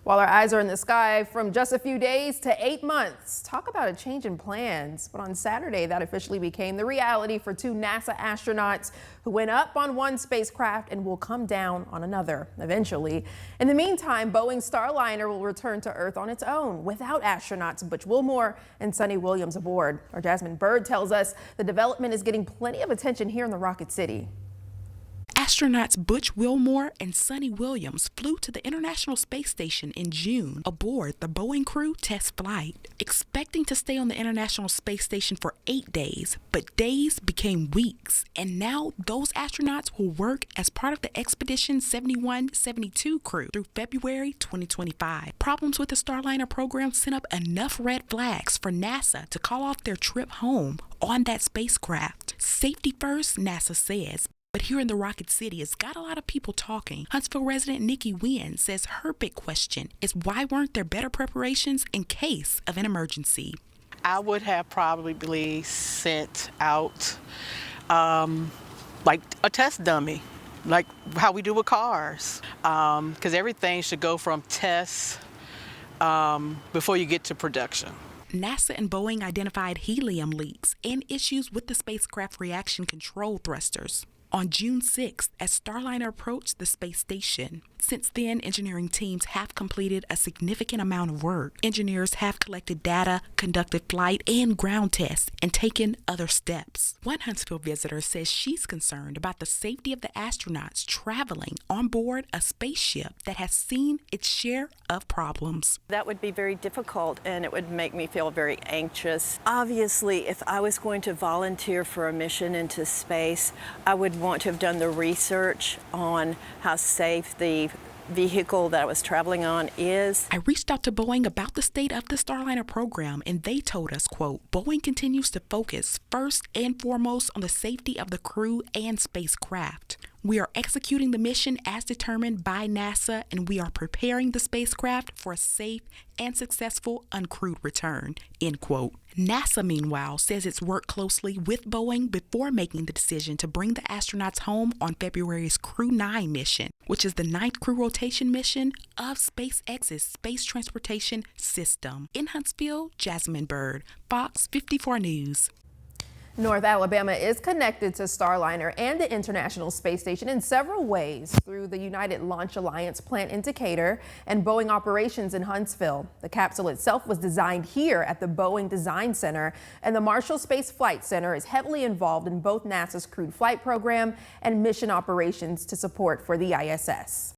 While our eyes are in the sky from just a few days to 8 months. Talk about a change in plans. But on Saturday, that officially became the reality for two NASA astronauts who went up on one spacecraft and will come down on another eventually. In the meantime, Boeing's Starliner will return to Earth on its own without astronauts Butch Wilmore and Sunny Williams aboard. Our Jasmine Bird tells us the development is getting plenty of attention here in the Rocket City. Astronauts Butch Wilmore and Sunny Williams flew to the International Space Station in June aboard the Boeing crew test flight, expecting to stay on the International Space Station for 8 days, but days became weeks, and now those astronauts will work as part of the Expedition 71-72 crew through February 2025. Problems with the Starliner program sent up enough red flags for NASA to call off their trip home on that spacecraft. Safety first, NASA says. But here in the Rocket City, it's got a lot of people talking. Huntsville resident Nikki Wynn says her big question is why weren't there better preparations in case of an emergency? I would have probably sent out like a test dummy, like how we do with cars, because everything should go from tests before you get to production. NASA and Boeing identified helium leaks and issues with the spacecraft reaction control thrusters on June 6th as Starliner approached the space station. Since then, engineering teams have completed a significant amount of work. Engineers have collected data, conducted flight and ground tests, and taken other steps. One Huntsville visitor says she's concerned about the safety of the astronauts traveling on board a spaceship that has seen its share of problems. That would be very difficult, and it would make me feel very anxious. Obviously, if I was going to volunteer for a mission into space, I would want to have done the research on how safe the vehicle that I was traveling on is. I reached out to Boeing about the state of the Starliner program, and they told us, quote, Boeing continues to focus first and foremost on the safety of the crew and spacecraft. We are executing the mission as determined by NASA, and we are preparing the spacecraft for a safe and successful uncrewed return, end quote. NASA, meanwhile, says it's worked closely with Boeing before making the decision to bring the astronauts home on February's Crew 9 mission, which is the 9th crew rotation mission of SpaceX's Space Transportation System. In Huntsville, Jasmine Bird, Fox 54 News. North Alabama is connected to Starliner and the International Space Station in several ways through the United Launch Alliance plant in Decatur and Boeing operations in Huntsville. The capsule itself was designed here at the Boeing Design Center, and the Marshall Space Flight Center is heavily involved in both NASA's crewed flight program and mission operations to support for the ISS.